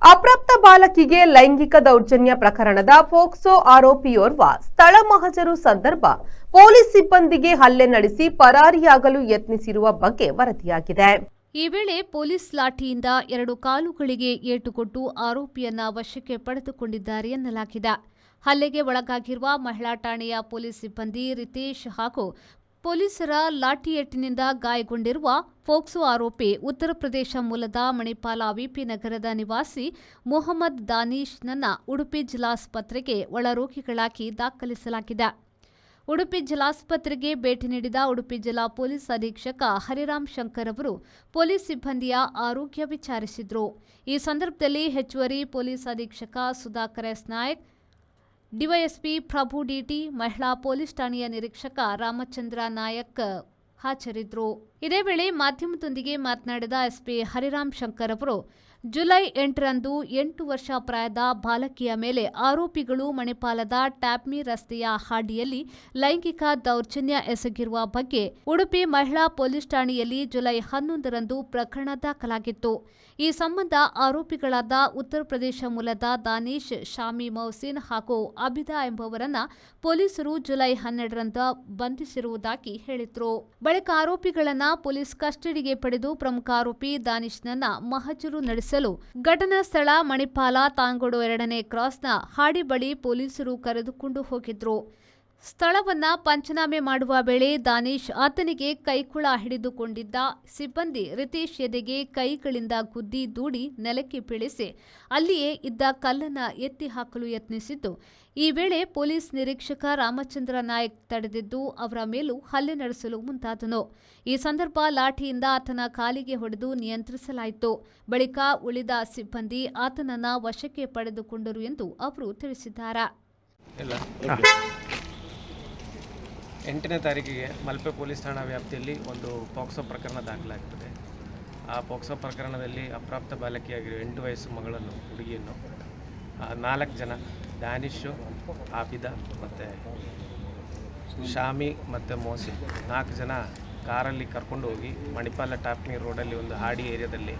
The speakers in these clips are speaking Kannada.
ಅಪ್ರಾಪ್ತ ಬಾಲಕಿಗೆ ಲೈಂಗಿಕ ದೌರ್ಜನ್ಯ ಪ್ರಕರಣದ ಪೋಕ್ಸೋ ಆರೋಪಿಯೋರ್ವ ಸ್ಥಳ ಮಹಜರು ಸಂದರ್ಭ ಪೊಲೀಸ್ ಸಿಬ್ಬಂದಿಗೆ ಹಲ್ಲೆ ನಡೆಸಿ ಪರಾರಿಯಾಗಲು ಯತ್ನಿಸಿರುವ ಬಗ್ಗೆ ವರದಿಯಾಗಿದೆ. ಈ ವೇಳೆ ಪೊಲೀಸ್ ಲಾಠಿಯಿಂದ 2 ಕಾಲುಗಳಿಗೆ ಏಟು ಕೊಟ್ಟು ಆರೋಪಿಯನ್ನ ವಶಕ್ಕೆ ಪಡೆದುಕೊಂಡಿದ್ದಾರೆ ಎನ್ನಲಾಗಿದೆ. ಹಲ್ಲೆಗೆ ಒಳಗಾಗಿರುವ ಮಹಿಳಾ ಠಾಣೆಯ ಪೊಲೀಸ್ ಸಿಬ್ಬಂದಿ ರಿತೇಶ್ ಹಾಗೂ ಪೊಲೀಸರ ಲಾಠಿಯೇಟಿನಿಂದ ಗಾಯಗೊಂಡಿರುವ ಪೋಕ್ಸೋ ಆರೋಪಿ ಉತ್ತರ ಪ್ರದೇಶ ಮೂಲದ ಮಣಿಪಾಲ ವಿಪಿ ನಗರದ ನಿವಾಸಿ ಮೊಹಮ್ಮದ್ ದಾನಿಶ್ನನ್ನ ಉಡುಪಿ ಜಿಲ್ಲಾಸ್ಪತ್ರೆಗೆ ಒಳರೋಗಿಗಳಾಗಿ ದಾಖಲಿಸಲಾಗಿದೆ. ಉಡುಪಿ ಜಿಲ್ಲಾಸ್ಪತ್ರೆಗೆ ಭೇಟಿ ನೀಡಿದ ಉಡುಪಿ ಜಿಲ್ಲಾ ಪೊಲೀಸ್ ಅಧೀಕ್ಷಕ ಹರಿರಾಮ್ ಶಂಕರ್ ಅವರು ಪೊಲೀಸ್ ಸಿಬ್ಬಂದಿಯ ಆರೋಗ್ಯ ವಿಚಾರಿಸಿದರು. ಈ ಸಂದರ್ಭದಲ್ಲಿ ಹೆಚ್ಚುವರಿ ಪೊಲೀಸ್ ಅಧೀಕ್ಷಕ ಸುಧಾಕರ್ ಎಸ್ ನಾಯಕ್, ಡಿವೈಎಸ್ಪಿ ಪ್ರಭು ಡಿಟಿ, ಮಹಿಳಾ ಪೊಲೀಸ್ ಠಾಣೆಯ ನಿರೀಕ್ಷಕ ರಾಮಚಂದ್ರ ನಾಯಕ್ ಹಾಜರಿದ್ದರು. ಇದೇ ವೇಳೆ ಮಾಧ್ಯಮದೊಂದಿಗೆ ಮಾತನಾಡಿದ ಎಸ್ಪಿ ಹರಿರಾಮ್ ಶಂಕರ್ ಅವರು ಜುಲೈ 8ರಂದು 8 ವರ್ಷ ಪ್ರಾಯದ ಬಾಲಕಿಯ ಮೇಲೆ ಆರೋಪಿಗಳು ಮಣಿಪಾಲದ ಟ್ಯಾಪ್ಮಿ ರಸ್ತೆಯ ಹಾಡಿಯಲ್ಲಿ ಲೈಂಗಿಕ ದೌರ್ಜನ್ಯ ಎಸಗಿರುವ ಬಗ್ಗೆ ಉಡುಪಿ ಮಹಿಳಾ ಪೊಲೀಸ್ ಠಾಣೆಯಲ್ಲಿ ಜುಲೈ 11ರಂದು ಪ್ರಕರಣ ದಾಖಲಾಗಿತ್ತು. ಈ ಸಂಬಂಧ ಆರೋಪಿಗಳಾದ ಉತ್ತರ ಪ್ರದೇಶ ಮೂಲದ ದಾನಿಶ್, ಶಾಮಿ ಮೌಸಿನ್ ಹಾಗೂ ಅಬಿದಾ ಎಂಬುವರನ್ನ ಪೊಲೀಸರು ಜುಲೈ 12ರಂದು ಬಂಧಿಸಿರುವುದಾಗಿ ಹೇಳಿದ್ರು. ಬಳಿಕ ಆರೋಪಿಗಳನ್ನ ಪೊಲೀಸ್ ಕಸ್ಟಡಿಗೆ ಪಡೆದು ಪ್ರಮುಖ ಆರೋಪಿ ದಾನಿಶ್ನನ್ನ ಮಹಜರು ನಡೆಸಲು ಘಟನಾ ಸ್ಥಳ ಮಣಿಪಾಲ ತಾಂಗೋಡು 2ನೇ ಕ್ರಾಸ್ನ ಹಾಡಿ ಬಳಿ ಪೊಲೀಸರು ಕರೆದುಕೊಂಡು ಹೋಗಿದ್ರು. ಸ್ಥಳವನ್ನ ಪಂಚನಾಮೆ ಮಾಡುವ ವೇಳೆ ದಾನಿಶ್ ಆತನಿಗೆ ಕೈಕುಳ ಹಿಡಿದುಕೊಂಡಿದ್ದ ಸಿಬ್ಬಂದಿ ರಿತೇಶ್ ಎದೆಗೆ ಕೈಗಳಿಂದ ಗುದ್ದಿ ದೂಡಿ ನೆಲಕ್ಕೆ ಬೀಳಿಸಿ ಅಲ್ಲಿಯೇ ಇದ್ದ ಕಲ್ಲನ್ನ ಎತ್ತಿ ಹಾಕಲು ಯತ್ನಿಸಿದ್ದು, ಈ ವೇಳೆ ಪೊಲೀಸ್ ನಿರೀಕ್ಷಕ ರಾಮಚಂದ್ರ ನಾಯಕ್ ತಡೆದಿದ್ದು ಅವರ ಮೇಲೂ ಹಲ್ಲೆ ನಡೆಸಲು ಮುಂದಾದನು. ಈ ಸಂದರ್ಭ ಲಾಠಿಯಿಂದ ಆತನ ಕಾಲಿಗೆ ಹೊಡೆದು ನಿಯಂತ್ರಿಸಲಾಯಿತು. ಬಳಿಕ ಉಳಿದ ಸಿಬ್ಬಂದಿ ಆತನನ್ನ ವಶಕ್ಕೆ ಪಡೆದುಕೊಂಡರು ಎಂದು ಅವರು ತಿಳಿಸಿದ್ದಾರೆ. 8ನೇ ತಾರೀಕಿಗೆ ಮಲ್ಪೆ ಪೊಲೀಸ್ ಠಾಣಾ ವ್ಯಾಪ್ತಿಯಲ್ಲಿ ಒಂದು ಪೋಕ್ಸೋ ಪ್ರಕರಣ ದಾಖಲಾಗ್ತದೆ. ಆ ಪೋಕ್ಸೋ ಪ್ರಕರಣದಲ್ಲಿ ಅಪ್ರಾಪ್ತ ಬಾಲಕಿಯಾಗಿರೋ 8 ವಯಸ್ಸು ಹುಡುಗಿಯನ್ನು 4 ಜನ ದಾನಿಶು, ಆಬಿದಾ ಮತ್ತು ಶಾಮಿ ಮತ್ತು ಮೋಸಿನ್ 4 ಜನ ಕಾರಲ್ಲಿ ಕರ್ಕೊಂಡು ಹೋಗಿ ಮಣಿಪಾಲ ಟಾಪ್ನಿ ರೋಡಲ್ಲಿ ಒಂದು ಹಾಡಿ ಏರಿಯಾದಲ್ಲಿ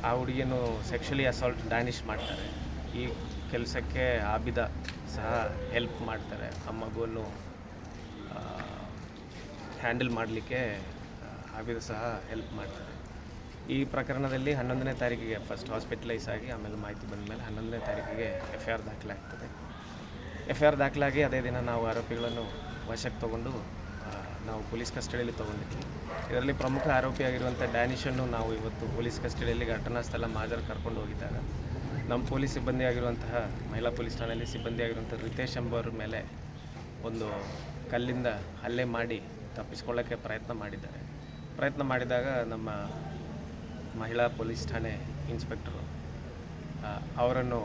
ಆ ಹುಡುಗಿಯನ್ನು ಸೆಕ್ಷುಲಿ ಅಸಾಲ್ಟ್ ದಾನಿಶ್ ಮಾಡ್ತಾರೆ. ಈ ಕೆಲಸಕ್ಕೆ ಆಬಿದಾ ಸಹ ಹೆಲ್ಪ್ ಮಾಡ್ತಾರೆ. ಆ ಮಗುವನ್ನು ಹ್ಯಾಂಡಲ್ ಮಾಡಲಿಕ್ಕೆ ಆಬಿದಾ ಸಹ ಹೆಲ್ಪ್ ಮಾಡ್ತಾರೆ. ಈ ಪ್ರಕರಣದಲ್ಲಿ 11ನೇ ತಾರೀಕಿಗೆ ಫಸ್ಟ್ ಹಾಸ್ಪಿಟಲೈಸ್ ಆಗಿ ಆಮೇಲೆ ಮಾಹಿತಿ ಬಂದ ಮೇಲೆ 11ನೇ ತಾರೀಕಿಗೆ FIR ದಾಖಲಾಗ್ತದೆ. FIR ದಾಖಲಾಗಿ ಅದೇ ದಿನ ನಾವು ಆರೋಪಿಗಳನ್ನು ವಶಕ್ಕೆ ತಗೊಂಡು ನಾವು ಪೊಲೀಸ್ ಕಸ್ಟಡಿಯಲ್ಲಿ ತೊಗೊಂಡಿದ್ವಿ. ಇದರಲ್ಲಿ ಪ್ರಮುಖ ಆರೋಪಿಯಾಗಿರುವಂಥ ಡ್ಯಾನಿಶನ್ನು ನಾವು ಇವತ್ತು ಪೊಲೀಸ್ ಕಸ್ಟಡಿಯಲ್ಲಿ ಘಟನಾ ಸ್ಥಳ ಮಾಜರ್ ಕರ್ಕೊಂಡು ಹೋಗಿದ್ದಾಗ ನಮ್ಮ ಪೊಲೀಸ್ ಸಿಬ್ಬಂದಿ ಆಗಿರುವಂತಹ ಮಹಿಳಾ ಪೊಲೀಸ್ ಠಾಣೆಯಲ್ಲಿ ಸಿಬ್ಬಂದಿ ಆಗಿರುವಂಥ ರಿತೇಶ್ ಎಂಬುವರ ಮೇಲೆ ಒಂದು ಕಲ್ಲಿಂದ ಹಲ್ಲೆ ಮಾಡಿ ತಪ್ಪಿಸ್ಕೊಳ್ಳೋಕ್ಕೆ ಪ್ರಯತ್ನ ಮಾಡಿದಾಗ ನಮ್ಮ ಮಹಿಳಾ ಪೊಲೀಸ್ ಠಾಣೆ ಇನ್ಸ್ಪೆಕ್ಟರು ಅವರನ್ನು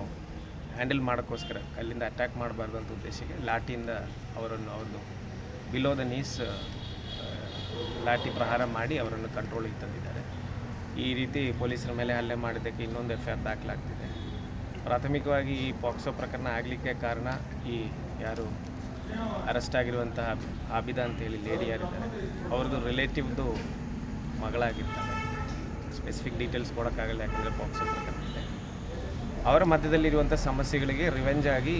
ಹ್ಯಾಂಡಲ್ ಮಾಡೋಕ್ಕೋಸ್ಕರ ಕಲ್ಲಿಂದ ಅಟ್ಯಾಕ್ ಮಾಡಬಾರ್ದು ಅಂತ ಉದ್ದೇಶಕ್ಕೆ ಲಾಠಿಯಿಂದ ಅವ್ರದ್ದು ಬಿಲೋ ದ ನೀಸ್ ಲಾಠಿ ಪ್ರಹಾರ ಮಾಡಿ ಅವರನ್ನು ಕಂಟ್ರೋಲಿಗೆ ತಂದಿದ್ದಾರೆ. ಈ ರೀತಿ ಪೊಲೀಸರ ಮೇಲೆ ಹಲ್ಲೆ ಮಾಡಿದ್ದಕ್ಕೆ ಇನ್ನೊಂದು FIR ದಾಖಲಾಗ್ತಿದೆ. ಪ್ರಾಥಮಿಕವಾಗಿ ಈ ಪಾಕ್ಸೋ ಪ್ರಕರಣ ಆಗಲಿಕ್ಕೆ ಕಾರಣ ಈ ಯಾರು ಅರೆಸ್ಟ್ ಆಗಿರುವಂತಹ ಆಬಿದಾ ಅಂತೇಳಿ ಲೇಡಿ ಯಾರಿದ್ದಾರೆ ಅವ್ರದ್ದು ರಿಲೇಟಿವ್ದು ಮಗಳಾಗಿರ್ತಾರೆ. ಸ್ಪೆಸಿಫಿಕ್ ಡೀಟೇಲ್ಸ್ ಕೊಡೋಕ್ಕಾಗಲ್ಲ, ಯಾಕಂದರೆ ಪಾಕ್ಸೋ ಪ್ರಕರಣ ಇದೆ. ಅವರ ಮಧ್ಯದಲ್ಲಿರುವಂಥ ಸಮಸ್ಯೆಗಳಿಗೆ ರಿವೆಂಜ್ ಆಗಿ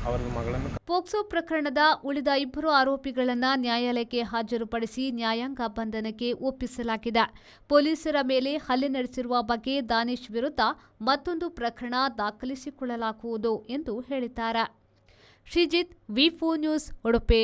ಅವರ ಮಗಳನ್ನು ಪೋಕ್ಸೋ ಪ್ರಕರಣದ ಉಳಿದ 2 ಆರೋಪಿಗಳನ್ನ ನ್ಯಾಯಾಲಯಕ್ಕೆ ಹಾಜರುಪಡಿಸಿ ನ್ಯಾಯಾಂಗ ಬಂಧನಕ್ಕೆ ಒಪ್ಪಿಸಲಾಗಿದೆ. ಪೊಲೀಸರ ಮೇಲೆ ಹಲ್ಲೆ ನಡೆಸಿರುವ ಬಗ್ಗೆ ದಾನಿಶ್ ವಿರುದ್ಧ ಮತ್ತೊಂದು ಪ್ರಕರಣ ದಾಖಲಿಸಿಕೊಳ್ಳಲಾಗುವುದು ಎಂದು ಹೇಳಿದ್ದಾರೆ. Sreejith, V4 news, Udupi.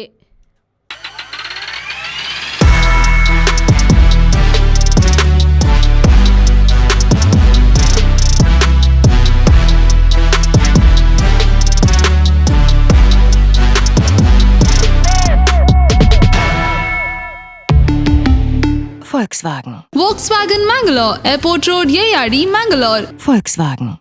Volkswagen Mangalore, Airport Road, Yeyadi, Mangalore. Volkswagen.